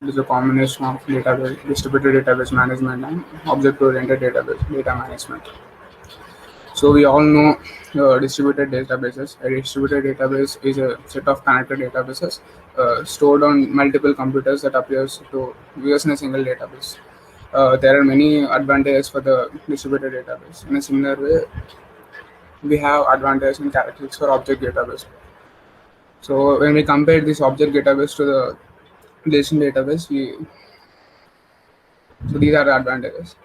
It is a combination of database, distributed database management and object-oriented database data management. So we all know distributed databases. A distributed database is a set of connected databases stored on multiple computers that appears to use in a single database. There are many advantages for the distributed database. In a similar way, we have advantages and characteristics for object database. So when we compare this object database to the relation database, these are the advantages.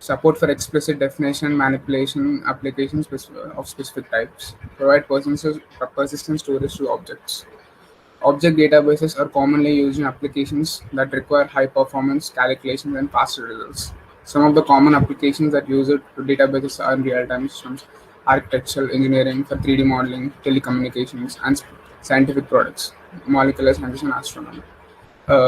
Support for explicit definition, manipulation, application of specific types. Provide persistent storage to objects. Object databases are commonly used in applications that require high performance calculations and faster results. Some of the common applications that use it to databases are real-time systems, architectural engineering for 3D modeling, telecommunications, and scientific products, molecular science and astronomy.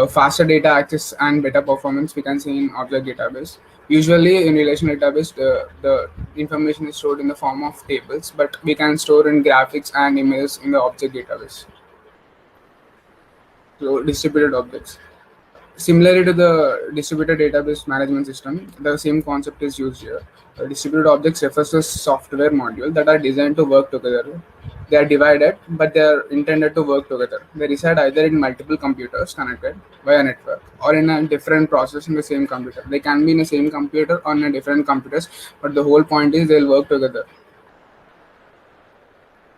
Faster data access and better performance we can see in object database. Usually in relational database, the information is stored in the form of tables, but we can store in graphics and images in the object database. So distributed objects. Similarly to the distributed database management system, the same concept is used here. Distributed objects refers to software module that are designed to work together. They are divided, but they are intended to work together. They reside either in multiple computers connected via network or in a different process in the same computer. They can be in the same computer or in a different computers, but the whole point is they'll work together.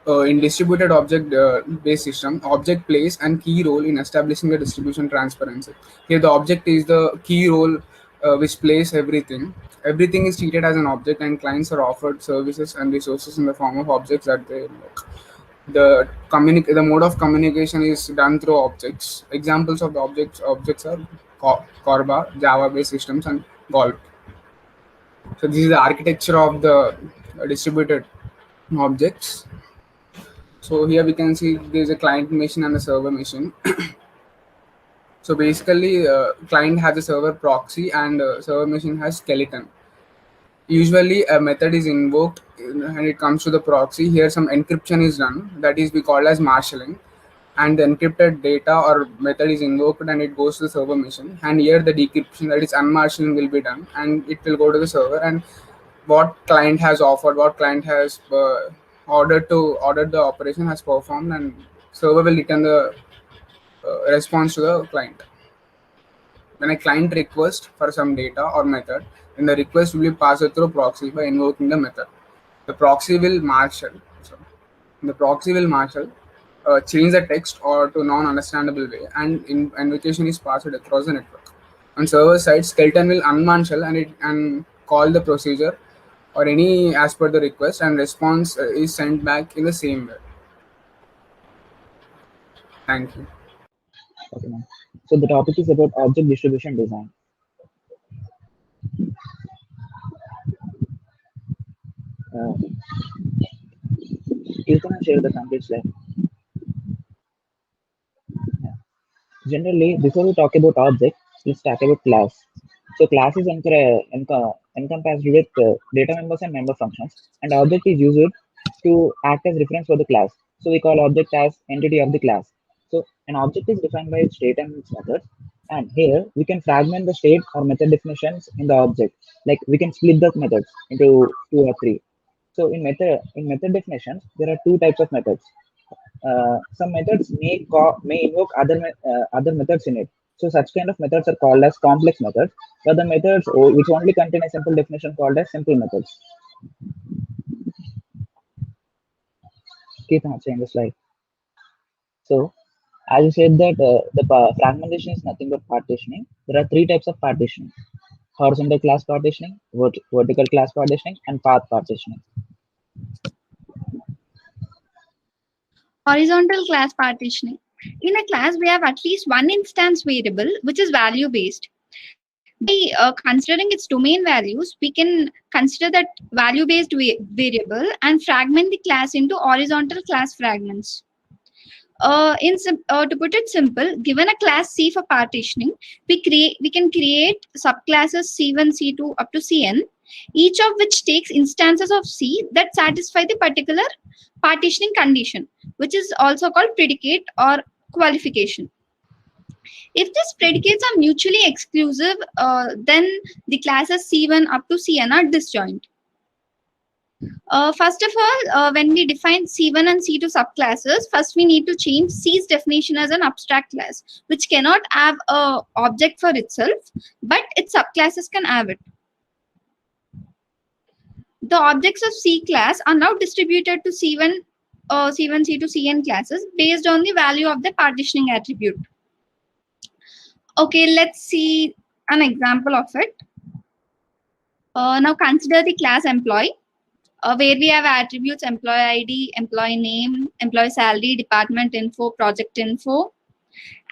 In distributed object-based system, object plays a key role in establishing the distribution transparency. Here, the object is the key role which plays everything. Everything is treated as an object, and clients are offered services and resources in the form of objects that they invoke. The mode of communication is done through objects. Examples of the objects are Corba, Java-based systems, and Golp. So this is the architecture of the distributed objects. So here we can see there's a client machine and a server machine. So basically, client has a server proxy and server machine has skeleton. Usually, a method is invoked and it comes to the proxy. Here, some encryption is done. That is we call as marshalling, and the encrypted data or method is invoked and it goes to the server machine. And here, the decryption, that is unmarshalling, will be done and it will go to the server. And what client has offered, what client has ordered the operation has performed, and server will return the response to the client. When a client requests for some data or method, then the request will be passed through proxy by invoking the method. The proxy will marshal. So the proxy will marshal, change the text or to non-understandable way, and invocation is passed across the network. On server side, skeleton will unmarshal and call the procedure or any as per the request, and response is sent back in the same way. Thank you. Okay, ma'am. So the topic is about object distribution design. You can share the complete slide. Yeah. Generally, before we talk about object, let's talk about class. So class is encompassed with data members and member functions, and object is used to act as reference for the class. So we call object as entity of the class. So an object is defined by its state and its methods. And here we can fragment the state or method definitions in the object. Like we can split the methods into 2 or 3. So in method definitions, there are 2 types of methods. Some methods may invoke other methods in it. So such kind of methods are called as complex methods, but the methods which only contain a simple definition called as simple methods. Keep on saying the slide. So as you said that the fragmentation is nothing but partitioning. There are 3 types of partitioning: horizontal class partitioning, vertical class partitioning, and path partitioning. Horizontal class partitioning. In a class, we have at least one instance variable which is value based. By considering its domain values, we can consider that value based variable and fragment the class into horizontal class fragments. To put it simple, given a class C for partitioning, we can create subclasses C1, C2 up to Cn, each of which takes instances of C that satisfy the particular partitioning condition, which is also called predicate or qualification. If these predicates are mutually exclusive, then the classes C1 up to Cn are disjoint. First of all, when we define C1 and C2 subclasses, first we need to change C's definition as an abstract class, which cannot have a object for itself, but its subclasses can have it. The objects of C class are now distributed to C1, C1, C2, Cn classes based on the value of the partitioning attribute. Okay, let's see an example of it. Now consider the class employee, where we have attributes employee ID, employee name, employee salary, department info, project info,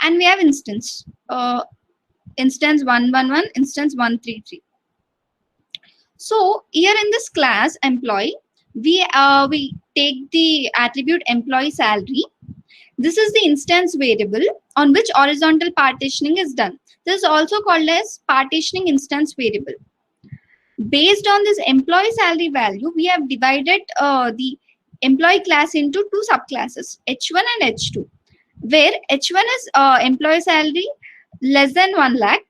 and we have instance, instance 111, instance 133. So here in this class employee, we take the attribute employee salary. This is the instance variable on which horizontal partitioning is done. This is also called as partitioning instance variable. Based on this employee salary value, we have divided the employee class into two subclasses, H1 and H2, where H1 is employee salary less than 1 lakh,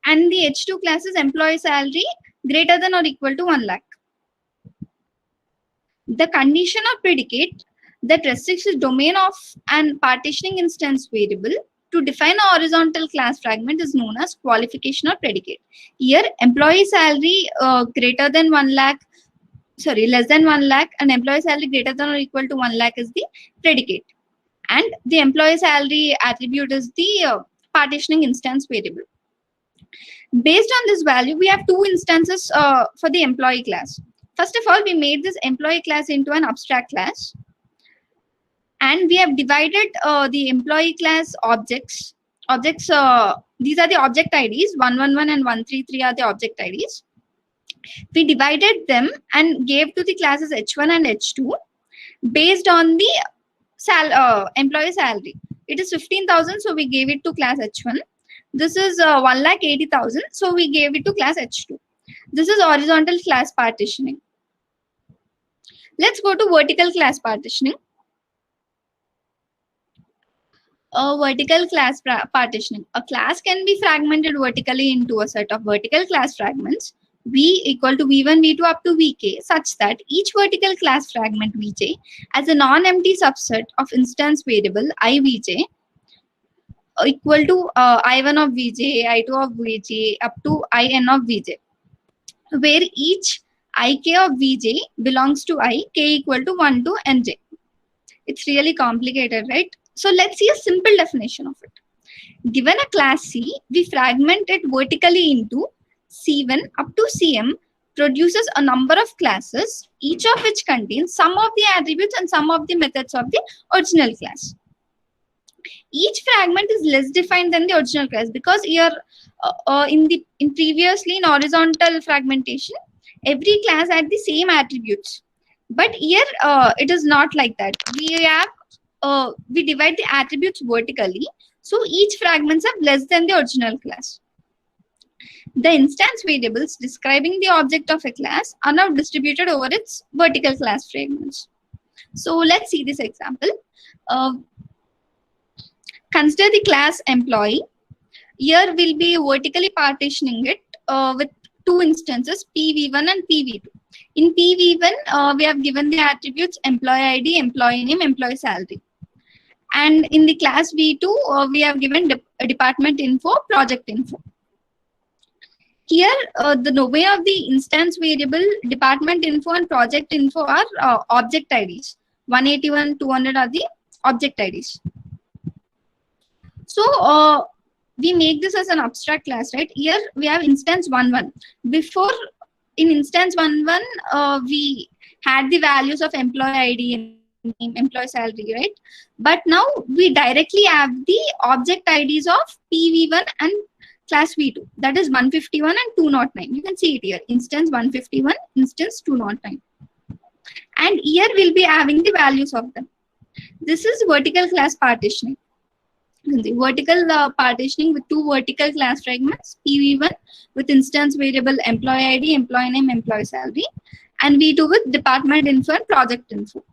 and the H2 class is employee salary greater than or equal to 1 lakh. The condition or predicate that restricts the domain of an partitioning instance variable to define a horizontal class fragment is known as qualification or predicate. Here, employee salary greater than 1 lakh, sorry, less than 1 lakh, and employee salary greater than or equal to 1 lakh is the predicate. And the employee salary attribute is the partitioning instance variable. Based on this value, we have two instances for the employee class. First of all, we made this employee class into an abstract class. And we have divided the employee class objects. These are the object IDs. 111 and 133 are the object IDs. We divided them and gave to the classes H1 and H2 based on the employee salary. It is 15,000, so we gave it to class H1. This is 1,80,000, so we gave it to class H2. This is horizontal class partitioning. Let's go to vertical class partitioning. Vertical class partitioning. A class can be fragmented vertically into a set of vertical class fragments, V equal to V1, V2 up to Vk, such that each vertical class fragment Vj as a non-empty subset of instance variable IVj equal to I1 of Vj, I2 of Vj up to In of Vj, where each Ik of Vj belongs to I, k equal to 1 to Nj. It's really complicated, right? So let's see a simple definition of it. Given a class C, we fragment it vertically into C1 up to Cm, produces a number of classes, each of which contains some of the attributes and some of the methods of the original class. Each fragment is less defined than the original class because here previously in horizontal fragmentation, every class had the same attributes. But here it is not like that. We divide the attributes vertically, so each fragments have less than the original class. The instance variables describing the object of a class are now distributed over its vertical class fragments. So let's see this example. Consider the class employee. Here we'll be vertically partitioning it with two instances, PV1 and PV2. In PV1, we have given the attributes employee ID, employee name, employee salary. And in the class V2, we have given department info, project info. Here, the domain of the instance variable, department info and project info are object IDs. 181, 200 are the object IDs. So, we make this as an abstract class, right? Here, we have instance 11. Before, in instance 11, we had the values of employee ID and employee salary, right? But now we directly have the object IDs of PV1 and class V2, that is 151 and 209. You can see it here, instance 151, instance 209. And here we'll be having the values of them. This is vertical class partitioning. The vertical partitioning with two vertical class fragments, PV1 with instance variable employee ID, employee name, employee salary, and V2 with department info and project info.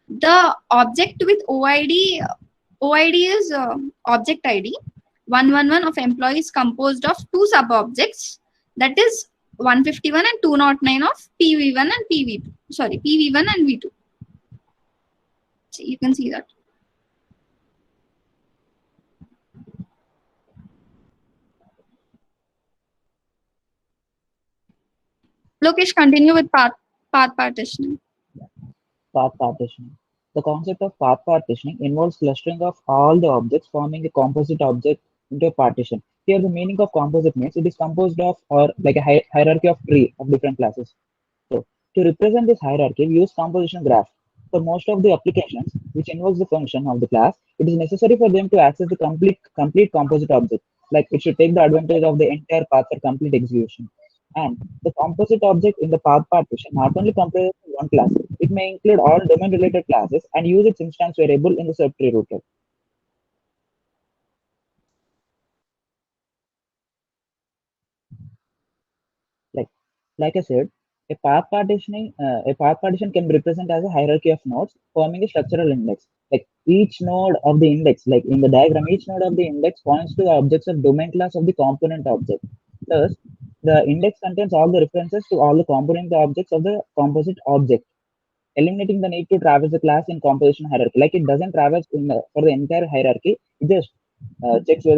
The object with OID OID is object ID. 111 of employees composed of two sub-objects, that is 151 and 209 of PV1 and PV2. Sorry, PV1 and V2. So you can see that. Lokesh, continue with path partitioning. Path partitioning. The concept of path partitioning involves clustering of all the objects forming a composite object into a partition. Here, the meaning of composite means it is composed of or like a hierarchy of tree of different classes. So, to represent this hierarchy, we use composition graph. For most of the applications which involves the function of the class, it is necessary for them to access the complete composite object. Like it should take the advantage of the entire path for complete execution. And the composite object in the path partition not only comprises one class, it may include all domain-related classes and use its instance variable in the subtree router. Like I said, a path partition can be represented as a hierarchy of nodes forming a structural index. Like each node of the index, like in the diagram, each node of the index points to the objects of domain class of the component object. Thus, the index contains all the references to all the component objects of the composite object, eliminating the need to traverse the class in composition hierarchy. Like it doesn't traverse for the entire hierarchy, it just checks where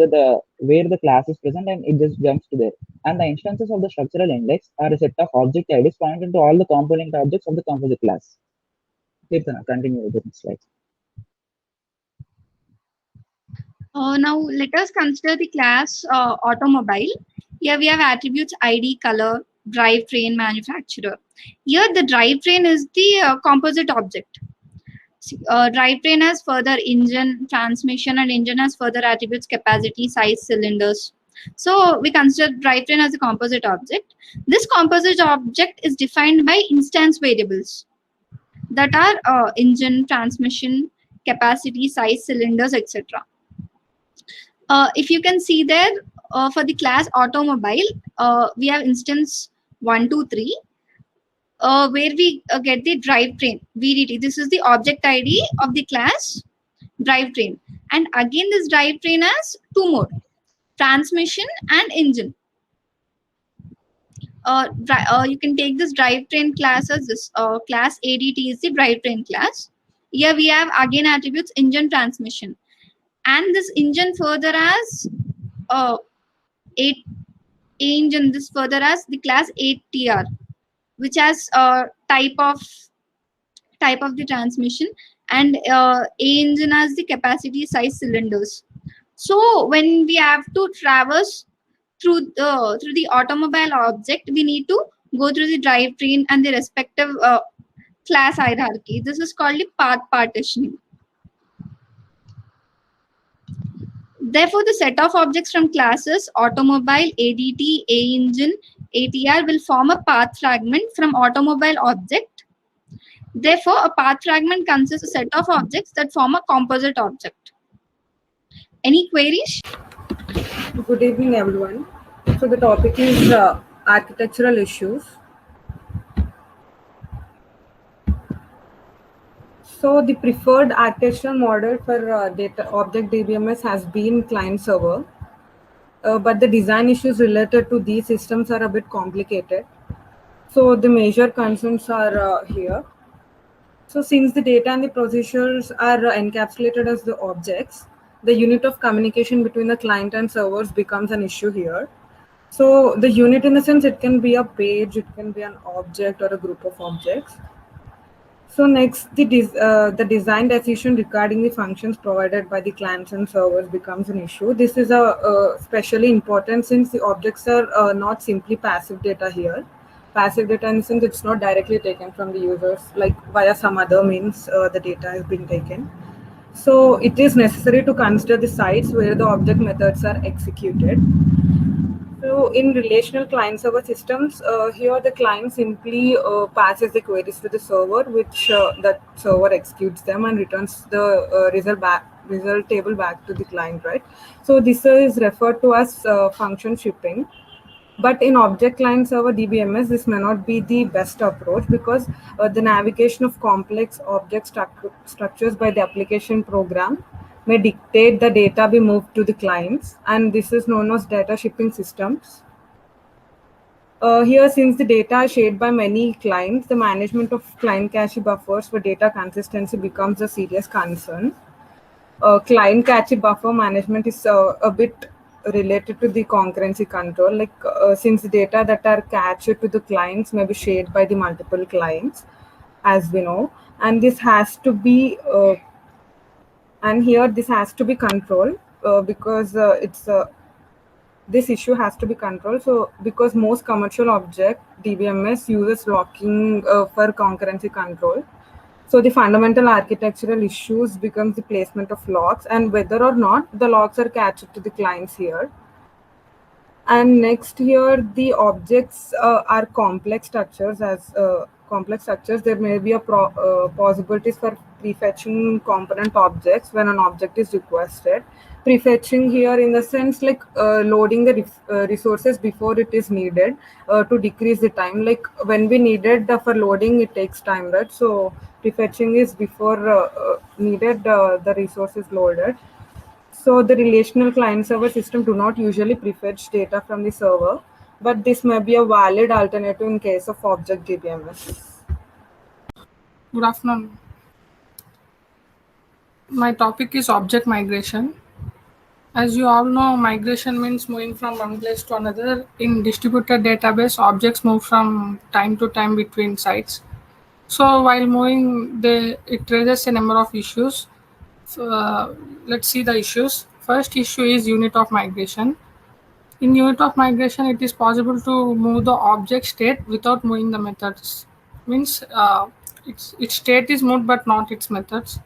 the class is present and it just jumps to there. And the instances of the structural index are a set of object IDs pointing to all the component objects of the composite class. Kirtana, continue with the next slide. Now let us consider the class automobile. Here we have attributes ID, color, drivetrain, manufacturer. Here the drivetrain is the composite object. Drivetrain has further engine, transmission, and engine has further attributes, capacity, size, cylinders. So we consider drivetrain as a composite object. This composite object is defined by instance variables that are engine, transmission, capacity, size, cylinders, etc. If you can see there, for the class automobile, we have instance 1, 2, 3, where we get the drivetrain, VDT. This is the object ID of the class drivetrain. And again, this drivetrain has two more, transmission and engine. You can take this drivetrain class as this class ADT is the drivetrain class. Here we have again attributes engine, transmission. And this engine further as engine, this further as the class 8TR, which has type of the transmission, and A engine as the capacity, size, cylinders. So when we have to traverse through the automobile object, we need to go through the drivetrain and the respective class hierarchy. This is called the path partitioning. Therefore, the set of objects from classes automobile, ADT, A engine, ATR will form a path fragment from automobile object. Therefore, a path fragment consists of a set of objects that form a composite object. Any queries? Good evening, everyone. So the topic is architectural issues. So the preferred architectural model for data object DBMS has been client server, but the design issues related to these systems are a bit complicated. So the major concerns are here. So since the data and the procedures are encapsulated as the objects, the unit of communication between the client and servers becomes an issue here. So the unit, in the sense, it can be a page, it can be an object or a group of objects. So next, the design decision regarding the functions provided by the clients and servers becomes an issue. This is especially important since the objects are not simply passive data here. Passive data in the sense it's not directly taken from the users, like via some other means the data has been taken. So it is necessary to consider the sites where the object methods are executed. So in relational client-server systems, here the client simply passes the queries to the server, which that server executes them and returns the result table back to the client, right? So this is referred to as function shipping. But in object client-server DBMS, this may not be the best approach because the navigation of complex object structures by the application program may dictate the data be moved to the clients, and this is known as data shipping systems. Here, since the data is shared by many clients, the management of client cache buffers for data consistency becomes a serious concern. Client cache buffer management is a bit related to the concurrency control, since the data that are cached to the clients may be shared by the multiple clients, as we know, and this has to be and here this has to be controlled because this issue has to be controlled. So because most commercial object DBMS uses locking for concurrency control, so the fundamental architectural issues becomes the placement of locks and whether or not the locks are cached to the clients here. And next here, the objects are complex structures. As complex structures, there may be a possibilities for prefetching component objects when an object is requested. Prefetching here in the sense loading the resources before it is needed to decrease the time. Like when we needed for loading, it takes time, right? So prefetching is before needed the resource is loaded. So the relational client-server system do not usually prefetch data from the server, but this may be a valid alternative in case of object DBMS. Good afternoon. My topic is object migration. As you all know, migration means moving from one place to another. In distributed database, objects move from time to time between sites. So while moving, it raises a number of issues. So, let's see the issues. First issue is unit of migration. In unit of migration, it is possible to move the object state without moving the methods. Means its state is moved but not its methods.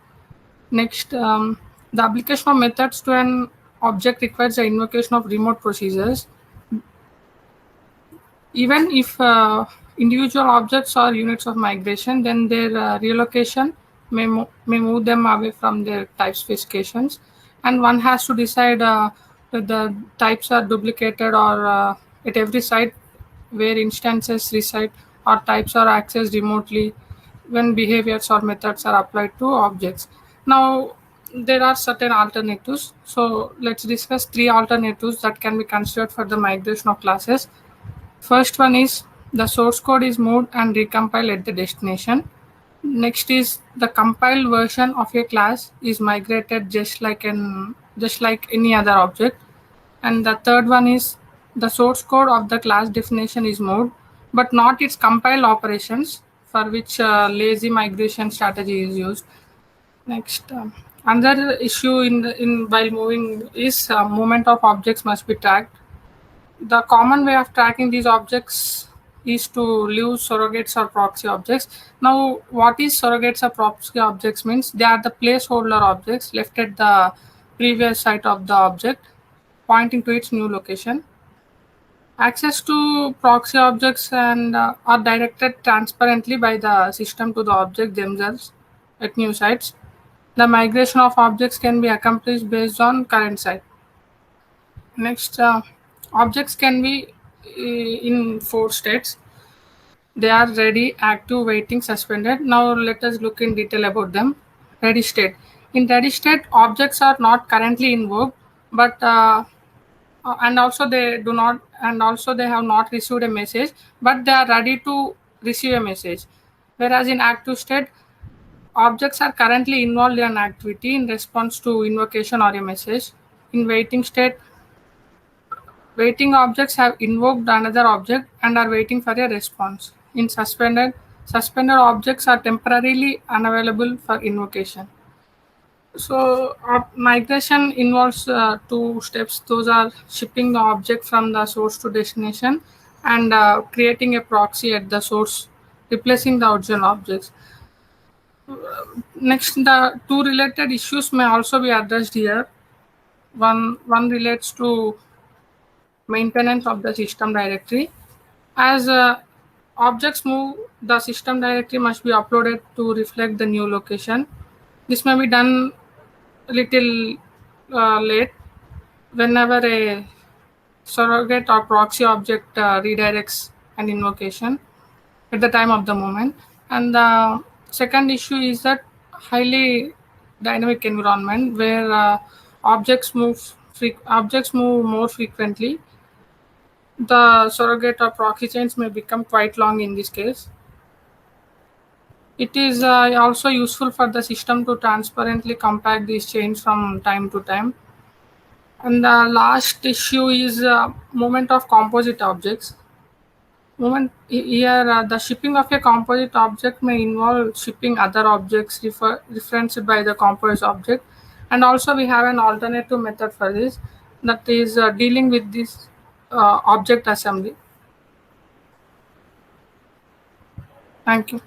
Next, the application of methods to an object requires the invocation of remote procedures. Even if individual objects are units of migration, then their relocation may move them away from their type specifications, and one has to decide that the types are duplicated or at every site where instances reside or types are accessed remotely when behaviors or methods are applied to objects. Now, there are certain alternatives. So let's discuss three alternatives that can be considered for the migration of classes. First one is the source code is moved and recompiled at the destination. Next is the compiled version of a class is migrated just like any other object. And the third one is the source code of the class definition is moved, but not its compiled operations, for which lazy migration strategy is used. Next, another issue in while moving is movement of objects must be tracked. The common way of tracking these objects is to leave surrogates or proxy objects. Now, what is surrogates or proxy objects means? They are the placeholder objects left at the previous site of the object, pointing to its new location. Access to proxy objects and are directed transparently by the system to the object themselves at new sites. The migration of objects can be accomplished based on current site. Next, objects can be in 4 states. They are ready, active, waiting, suspended. Now let us look in detail about them. Ready state. In ready state, objects are not currently invoked, but and also they have not received a message, but they are ready to receive a message. Whereas in active state, objects are currently involved in an activity in response to invocation or a message. In waiting state, waiting objects have invoked another object and are waiting for a response. In suspended objects are temporarily unavailable for invocation. So migration involves 2 steps. Those are shipping the object from the source to destination and creating a proxy at the source, replacing the original objects. Next, the 2 related issues may also be addressed here. One relates to maintenance of the system directory. As objects move, the system directory must be uploaded to reflect the new location. This may be done a little late whenever a surrogate or proxy object redirects an invocation at the time of the moment. And the second issue is that highly dynamic environment where objects move more frequently. The surrogate or proxy chains may become quite long in this case. It is also useful for the system to transparently compare these chains from time to time. And the last issue is movement of composite objects. Here, the shipping of a composite object may involve shipping other objects referenced by the composite object. And also we have an alternative method for this, that is dealing with this object assembly. Thank you.